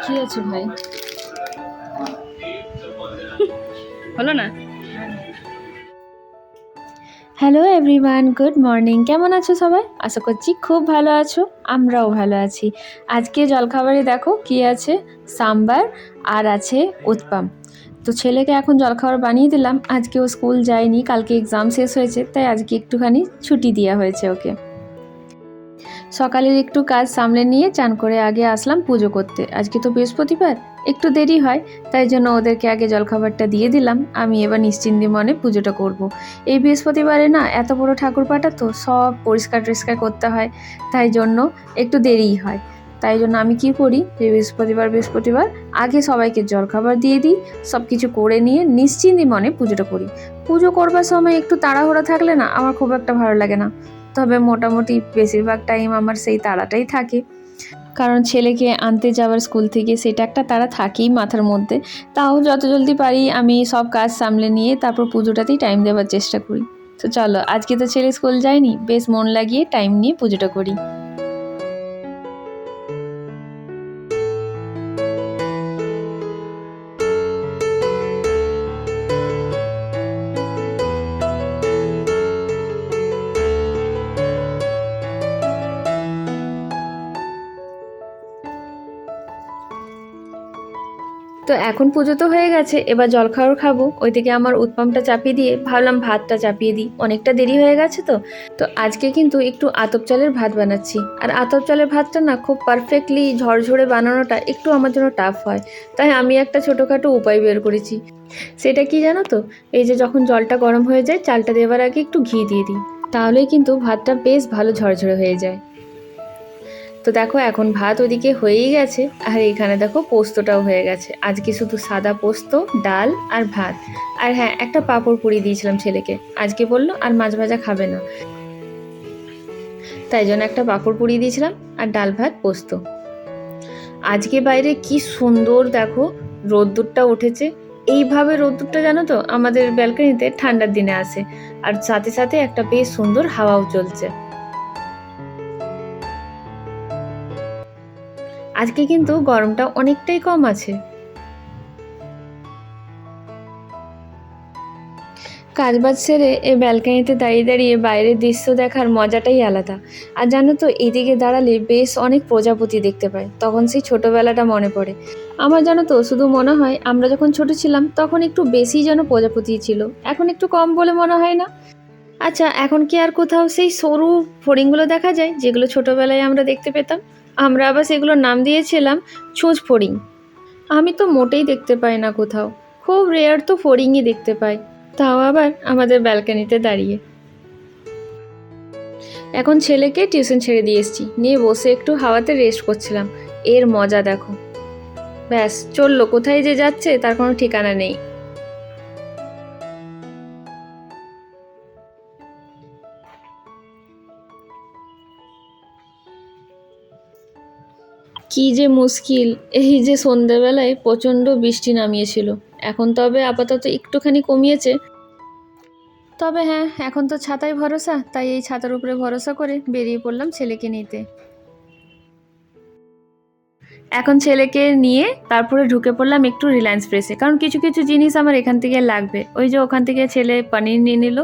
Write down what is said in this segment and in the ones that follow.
কি আছে ভাই? হলো না? Hello everyone, good morning. কেমন আছো সবাই? আশা করছি খুব ভালো আছো। আমরাও ভালো আছি। আজকে জলখাবারে দেখো কি আছে, সাম্বার আর আছে উৎপাম। তো ছেলেকে এখন জলখাবার বানিয়ে দিলাম। আজকে ও স্কুল যায়নি, কালকে এক্সাম শেষ হয়েছে, তাই আজকে একটুখানি ছুটি দেওয়া হয়েছে ওকে। সকালের একটু কাজ সামলে নিয়ে চান করে আগে আসলাম পুজো করতে। আজকে তো বৃহস্পতিবার, একটু দেরি হয়, তাই জন্য ওদেরকে আগে জলখাবারটা দিয়ে দিলাম। আমি এবার নিশ্চিন্তি মনে পুজোটা করব। এই বৃহস্পতিবারে না এত বড় ঠাকুরপাটা তো সব পরিষ্কার টরিষ্কার করতে হয়, তাই জন্য একটু দেরিই হয়। তাই জন্য আমি কি করি, যে বৃহস্পতিবার আগে সবাইকে জলখাবার দিয়ে দিই, সব কিছু করে নিয়ে নিশ্চিন্তি মনে পুজোটা করি। পুজো করবার সময় একটু তাড়াহুড়া থাকলে না আমার খুব একটা ভালো লাগে না। তবে মোটামুটি বেশিরভাগ টাইম আমার সেই তাড়াটাই থাকে, কারণ ছেলেকে আনতে যাওয়ার স্কুল থেকে সেটা একটা তাড়া থাকেই মাথার মধ্যে। তাও যত জলদি পারি আমি সব কাজ সামলে নিয়ে তারপর পুজোটাতেই টাইম দেওয়ার চেষ্টা করি। তো চলো, আজকে তো ছেলে স্কুল যায়নি, বেশ মন লাগিয়ে টাইম নিয়ে পুজোটা করি। তো এখন পুজো তো হয়ে গেছে, এবার জলখাবার খাবো। ওইদিকে আমার উৎপামটা চাপিয়ে দিয়ে ভাবলাম ভাতটা চাপিয়ে দিই, অনেকটা দেরি হয়ে গেছে তো। তো আজকে কিন্তু একটু আতপ চালের ভাত বানাচ্ছি, আর আতপ চালের ভাতটা না খুব পারফেক্টলি ঝরঝরে বানানোটা একটু আমার জন্য টাফ হয়। তাই আমি একটা ছোটোখাটো উপায় বের করেছি। সেটা কি জানো তো, এই যে যখন জলটা গরম হয়ে যায় চালটা দেওয়ার আগে একটু ঘি দিয়ে দিই, তাহলেই কিন্তু ভাতটা বেশ ভালো ঝরঝরে হয়ে যায়। তো দেখো এখন ভাত ওদিকে হয়েই গেছে, আর এখানে দেখো পোস্তটাও হয়ে গেছে। আজকে শুধু সাদা পোস্ত, ডাল আর ভাত। আর হ্যাঁ, একটা পাঁপড় পুড়িয়ে দিয়েছিলাম ছেলেকে। আজকে বললো আর মাছ ভাজা খাবে না, তাই জন্য একটা পাঁপড় পুড়িয়ে দিয়েছিলাম, আর ডাল ভাত পোস্ত। আজকে বাইরে কি সুন্দর দেখো রোদ্দুরটা উঠেছে। এইভাবে রোদ্দুরটা জানো তো আমাদের ব্যালকনিতে ঠান্ডার দিনে আসে, আর সাথে সাথে একটা বেশ সুন্দর হাওয়াও চলছে। আজকে কিন্তু গরমটা অনেকটাই কম আছে। কাজবাজ সেরে এই ব্যালকনিতে দাঁড়িয়ে দাঁড়িয়ে বাইরের দৃশ্য দেখার মজাটাই আলাদা। আর জানো তো এদিকে দাঁড়ালে বেশ অনেক প্রজাপতি দেখতে পাই, তখন সেই ছোটোবেলাটা মনে পড়ে। আমার জানো তো শুধু মনে হয় আমরা যখন ছোট ছিলাম তখন একটু বেশি যেন প্রজাপতি ছিল, এখন একটু কম বলে মনে হয় না? আচ্ছা, এখন কি আর কোথাও সেই সরু ফড়িংগুলো দেখা যায় যেগুলো ছোটোবেলায় আমরা দেখতে পেতাম? আমরা আবার সেগুলোর নাম দিয়েছিলাম ছুঁচ ফড়িং। আমি তো মোটেই দেখতে পাই না কোথাও, খুব রেয়ার তো ফড়িংই দেখতে পাই, তাও আবার আমাদের ব্যালকনিতে দাঁড়িয়ে। এখন ছেলেকে টিউশন ছেড়ে দিয়ে এসেছি, নিয়ে বসে একটু হাওয়াতে রেস্ট করছিলাম। এর মজা দেখো, ব্যাস চললো, কোথায় যে যাচ্ছে তার কোনো ঠিকানা নেই। কি যে মুশকিল, এই যে সন্ধ্যেবেলায় প্রচণ্ড বৃষ্টি নামিয়েছিল, এখন তবে আপাতত একটুখানি কমিয়েছে। তবে হ্যাঁ, এখন তো ছাতাই ভরসা, তাই এই ছাতার উপরে ভরসা করে বেরিয়ে পড়লাম ছেলেকে নিতে। এখন ছেলেকে নিয়ে তারপরে ঢুকে পড়লাম একটু রিলায়েন্স ফ্রেশে, কারণ কিছু কিছু জিনিস আমার এখান থেকে লাগবে। ওই যে ওখান থেকে ছেলে পনির নিয়ে নিল,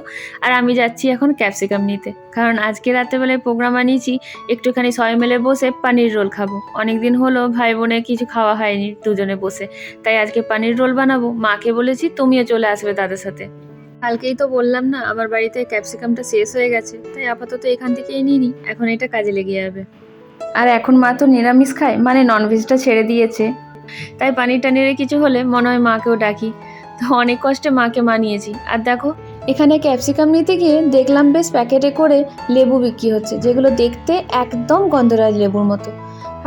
আর আমি যাচ্ছি এখন ক্যাপসিকাম নিতে, কারণ আজকে রাত্রেবেলায় প্রোগ্রাম আনিয়েছি একটুখানি সবাই মিলে বসে পানির রোল খাবো। অনেক দিন হলো ভাই বোনে কিছু খাওয়া হয়নি দুজনে বসে, তাই আজকে পানির রোল বানাবো। মাকে বলেছি তুমিও চলে আসবে তাদের সাথে। কালকেই তো বললাম না আমার বাড়িতে ক্যাপসিকামটা শেষ হয়ে গেছে, তাই আপাতত এখান থেকেই নিয়ে নিই, এখন এটা কাজে লেগে যাবে। আর এখন মা তো নিরামিষ খায়, মানে ননভেজটা ছেড়ে দিয়েছে, তাই পানির টানিরে কিছু হলে মনে হয় মাকেও ডাকি। তো অনেক কষ্টে মাকে মানিয়েছি। আর দেখো এখানে ক্যাপসিকাম নিতে গিয়ে দেখলাম বেশ প্যাকেটে করে লেবু বিক্রি হচ্ছে, যেগুলো দেখতে একদম গন্ধরাজ লেবুর মতো।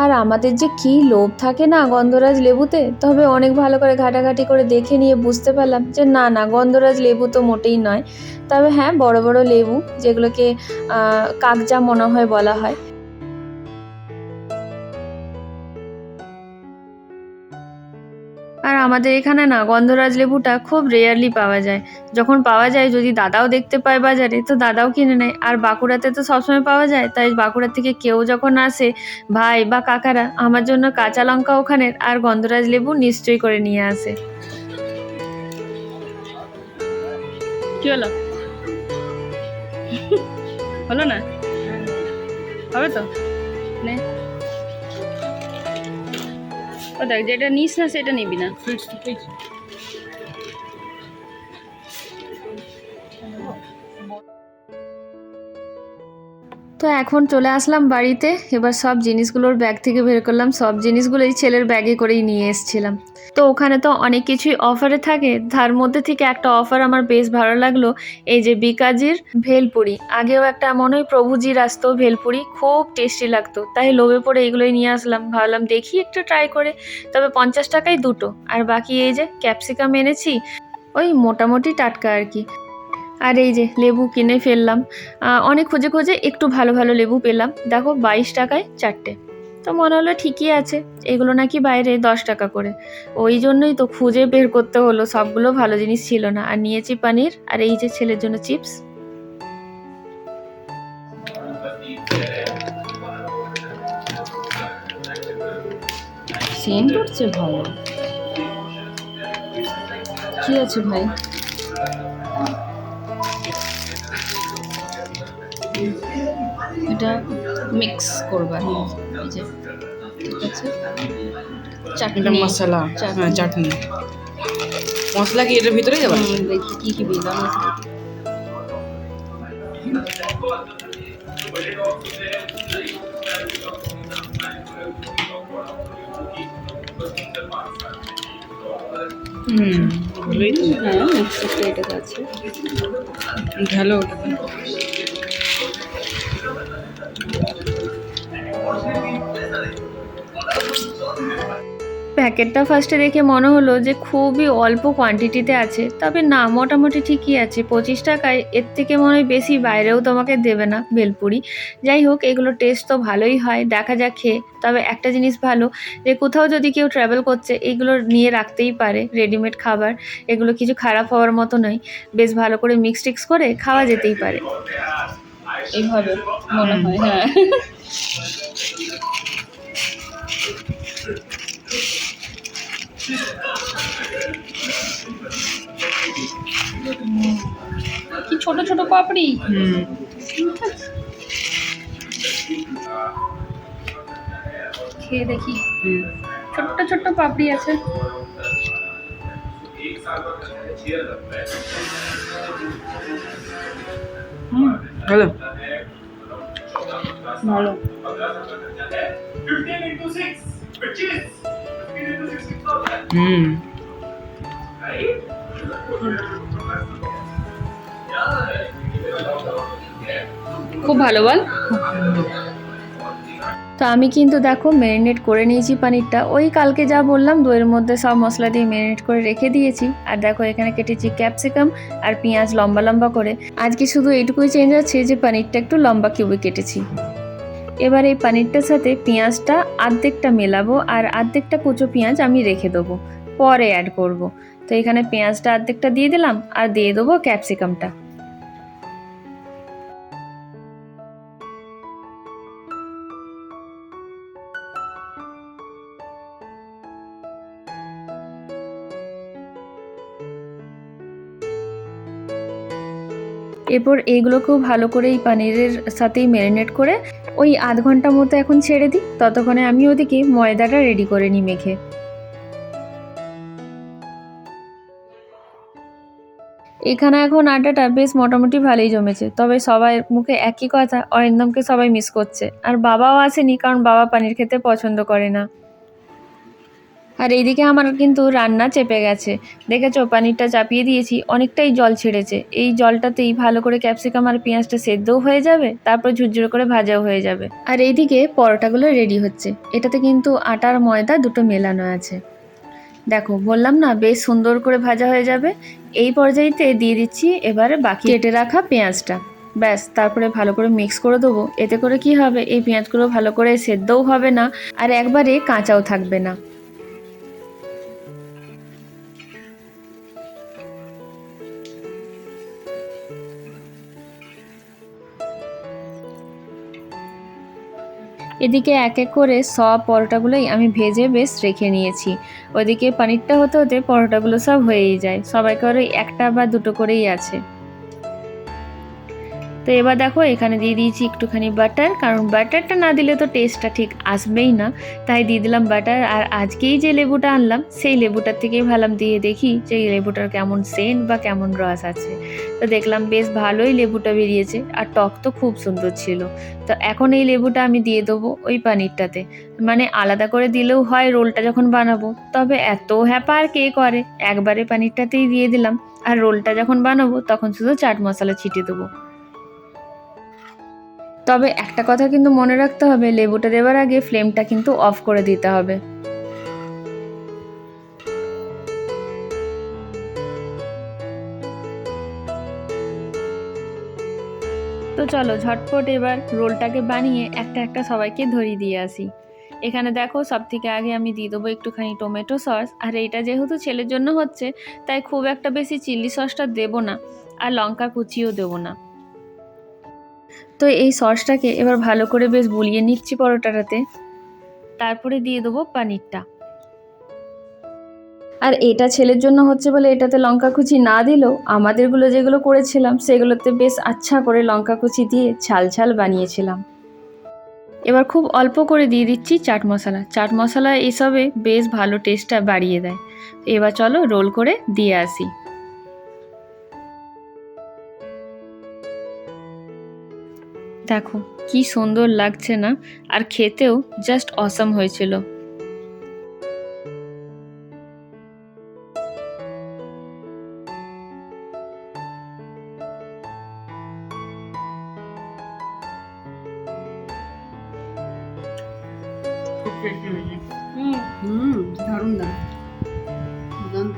আর আমাদের যে কী লোভ থাকে না গন্ধরাজ লেবুতে, তবে অনেক ভালো করে ঘাটাঘাটি করে দেখে নিয়ে বুঝতে পারলাম যে না না, গন্ধরাজ লেবু তো মোটেই নয়। তবে হ্যাঁ, বড় বড় লেবু যেগুলোকে কাকজা মনে হয় বলা হয়। আর আমাদের এখানে না গন্ধরাজ লেবুটা খুব রেয়ারলি পাওয়া যায়। যখন পাওয়া যায়, যদি দাদাও দেখতে পায় বাজারে, তো দাদাও কিনে নেয়। আর বাঁকুড়াতে তো সবসময় পাওয়া যায়, তাই বাঁকুড়া থেকে কেউ যখন আসে, ভাই বা কাকারা, আমার জন্য কাঁচা লঙ্কা ওখানের আর গন্ধরাজ লেবু নিশ্চয়ই করে নিয়ে আসে। কি হলো? হলো না? হবে তো? নে, ও দেখ, যেটা নিস না সেটা নিবি না। তো এখন চলে আসলাম বাড়িতে। এবার সব জিনিসগুলোর ব্যাগ থেকে বের করলাম। সব জিনিসগুলোই ছেলের ব্যাগে করেই নিয়ে এসেছিলাম। তো ওখানে তো অনেক কিছুই অফারে থাকে, তার মধ্যে থেকে একটা অফার আমার বেশ ভালো লাগলো। এই যে বিকাজির ভেলপুরি, আগেও একটা মনে হয় প্রভুজির আসতো ভেলপুরি, খুব টেস্টি লাগতো, তাই লোভে পড়ে এগুলোই নিয়ে আসলাম। ভাবলাম দেখি একটু ট্রাই করে। তবে 50 টাকায় দুটো। আর বাকি এই যে ক্যাপসিকাম এনেছি, ওই মোটামুটি টাটকা আর কি। আর এই যে লেবু কিনে ফেললাম। অনেক খুঁজে খুঁজে একটু ভালো ভালো লেবু পেলাম। দেখো 22 টাকায় 4টে। তো মনে হলো ঠিকই আছে, এগুলো নাকি বাইরে 10 টাকা করে। ওই জন্যই তো খুঁজে বের করতে হলো, সবগুলো ভালো জিনিস ছিল না। আর নিয়েছি পনির, আর এই যে ছেলের জন্য চিপস। সেন্ট উঠছে ভালো। কি আছে ভাই? এটা মিক্স করবা। এই যে আছে চাটনি, মশলা, হ্যাঁ চাটনি মশলা কি এটার ভিতরে যাবে? দেখি কি কি দিলাম। ভালোই তো। হ্যাঁ মিক্সারটা এটা আছে। ঢালো। প্যাকেটটা ফার্স্টে দেখে মনে হলো যে খুবই অল্প কোয়ান্টিটিতে আছে, তবে না, মোটামুটি ঠিকই আছে। 25 টাকায় এর থেকে মনে হয় বেশি বাইরেও তোমাকে দেবে না ভেলপুরি। যাই হোক, এগুলো টেস্ট তো ভালোই হয়, দেখা যাক খেয়ে। তবে একটা জিনিস ভালো, যে কোথাও যদি কেউ ট্রাভেল করছে, এগুলো নিয়ে রাখতেই পারে, রেডিমেড খাবার। এগুলো কিছু খারাপ হওয়ার মতো নয়, বেশ ভালো করে মিক্স টিক্স করে খাওয়া যেতেই পারে। এইভাবে মনে হয়। হ্যাঁ কি ছোট ছোট পাপড়ি। খেয়ে দেখি। ছোট্ট ছোট্ট পাপড়ি আছে। ভালো। ভালো। খুব ভালো বল। তো আমি কিন্তু দেখো ম্যারিনেট করে নিয়েছি পনিরটা, ওই কালকে যা বললাম দইয়ের মধ্যে সব মশলা দিয়ে ম্যারিনেট করে রেখে দিয়েছি। আর দেখো এখানে কেটেছি ক্যাপসিকাম আর পেঁয়াজ লম্বা লম্বা করে। আজকে শুধু এইটুকুই চেঞ্জ আছে যে পনিরটা একটু লম্বা কিউবে কেটেছি। এবার এই পনিরটার সাথে পেঁয়াজটা আর্ধেকটা মেলাবো, আর আর্ধেকটা কুচো পেঁয়াজ আমি রেখে দেবো, পরে অ্যাড করব। তো এখানে পেঁয়াজটা আর্ধেকটা দিয়ে দিলাম, আর দিয়ে দেবো ক্যাপসিকামটা। এরপর এইগুলোকেও ভালো করে এই পনিরের সাথেই ম্যারিনেট করে ওই আধ ঘন্টা মতো এখন ছেড়ে দিই। ততক্ষণে আমি ওদিকে ময়দাটা রেডি করে নিই মেখে। এখানে এখন আড্ডাটা বেশ মোটামুটি ভালোই জমেছে, তবে সবাই মুখে একই কথা, অরিন্দমকে সবাই মিস করছে। আর বাবাও আসেনি, কারণ বাবা পনির খেতে পছন্দ করে না। আর এইদিকে আমার কিন্তু রান্না চেপে গেছে, দেখেছো পনিরটা চাপিয়ে দিয়েছি, অনেকটাই জল ছেড়েছে। এই জলটাতেই ভালো করে ক্যাপসিকাম আর পেঁয়াজটা সেদ্ধও হয়ে যাবে, তারপর ঝুরঝুরে করে ভাজাও হয়ে যাবে। আর এইদিকে পরোটাগুলো রেডি হচ্ছে। এটাতে কিন্তু আটার ময়দা দুটো মেলানো আছে। দেখো বললাম না, বেশ সুন্দর করে ভাজা হয়ে যাবে। এই পর্যায়েতে দিয়ে দিচ্ছি এবারে বাকি কেটে রাখা পেঁয়াজটা। ব্যাস, তারপরে ভালো করে মিক্স করে দেবো। এতে করে কি হবে, এই পেঁয়াজগুলো ভালো করে সেদ্ধও হবে না, আর একবারে কাঁচাও থাকবে না। এদিকে এক এক করে সব পরোটাগুলোই আমি ভেজে বেশ রেখে নিয়েছি। ওদিকে পনিরটা হতে হতে পরোটাগুলো সব হয়েই যায়, সবাই করে একটা বা দুটো করেই আছে। তো এবার দেখো এখানে দিয়ে দিয়েছি একটুখানি বাটার, কারণ বাটারটা না দিলে তো টেস্টটা ঠিক আসবেই না, তাই দিয়ে দিলাম বাটার। আর আজকেই যে লেবুটা আনলাম সেই লেবুটার থেকেই ভাবলাম দিয়ে দেখি যে এই লেবুটার কেমন সেন্ট বা কেমন রস আছে। তো দেখলাম বেশ ভালোই লেবুটা বেরিয়েছে, আর টক তো খুব সুন্দর ছিল। তো এখন এই লেবুটা আমি দিয়ে দেবো ওই পানিরটাতে, মানে আলাদা করে দিলেও হয় রোলটা যখন বানাবো, তবে এত হ্যাপা আর কে করে, একবারে পানিরটাতেই দিয়ে দিলাম। আর রোলটা যখন বানাবো তখন শুধু চাট মশলা ছিটিয়ে দেবো। তবে একটা কথা কিন্তু মনে রাখতে হবে, লেবুটা দেওয়ার আগে ফ্লেমটা কিন্তু অফ করে দিতে হবে। তো চলো ঝটপট এবার রোলটাকে বানিয়ে একটা একটা সবাইকে ধরিয়ে দিয়ে আসি। এখানে দেখো সব থেকে আগে আমি দিয়ে দেবো একটুখানি টমেটো সস, আর এইটা যেহেতু ছেলের জন্য হচ্ছে তাই খুব একটা বেশি চিলি সসটা দেবো না, আর লঙ্কা কুচিও দেবো না। তো এই সসটাকে এবার ভালো করে বেশ বুলিয়ে নিচ্ছি পরোটাটাতে, তারপরে দিয়ে দেবো পানিরটা। আর এটা ছেলের জন্য হচ্ছে বলে এটাতে লঙ্কা কুচি না দিলেও আমাদেরগুলো যেগুলো করেছিলাম সেগুলোতে বেশ আচ্ছা করে লঙ্কা কুচি দিয়ে ঝাল ঝাল বানিয়েছিলাম। এবার খুব অল্প করে দিয়ে দিচ্ছি চাট মশলা। চাট মশলা এসবে বেশ ভালো টেস্টটা বাড়িয়ে দেয়। এবার চলো রোল করে দিয়ে আসি। দেখো কি সুন্দর লাগছে না, আর খেতেও জাস্ট অসাম হয়েছিল। খুব টেস্টি হয়েছে। হুম, দারুণ দারুণ।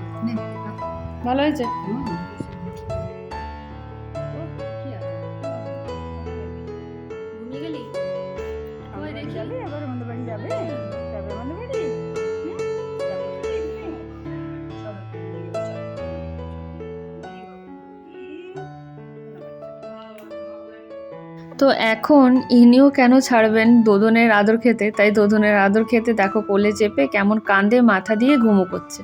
ভালো হয়েছে। তো এখন ইনিও কেন ছাড়বেন দোদনের আদর খেতে, তাই দোদনের আদর খেতে দেখো কোলে চেপে কেমন কাঁধে মাথা দিয়ে ঘুমো করছে।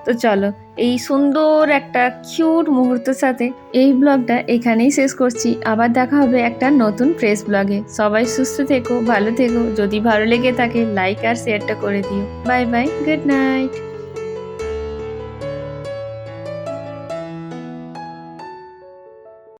তো চলো এই সুন্দর একটা কিউট মুহূর্তের সাথে এই ব্লগটা এখানেই শেষ করছি। আবার দেখা হবে একটা নতুন ফ্রেশ ব্লগে। সবাই সুস্থ থেকো, ভালো থেকো। যদি ভালো লেগে থাকে লাইক আর শেয়ারটা করে দিও। Bye bye, good night.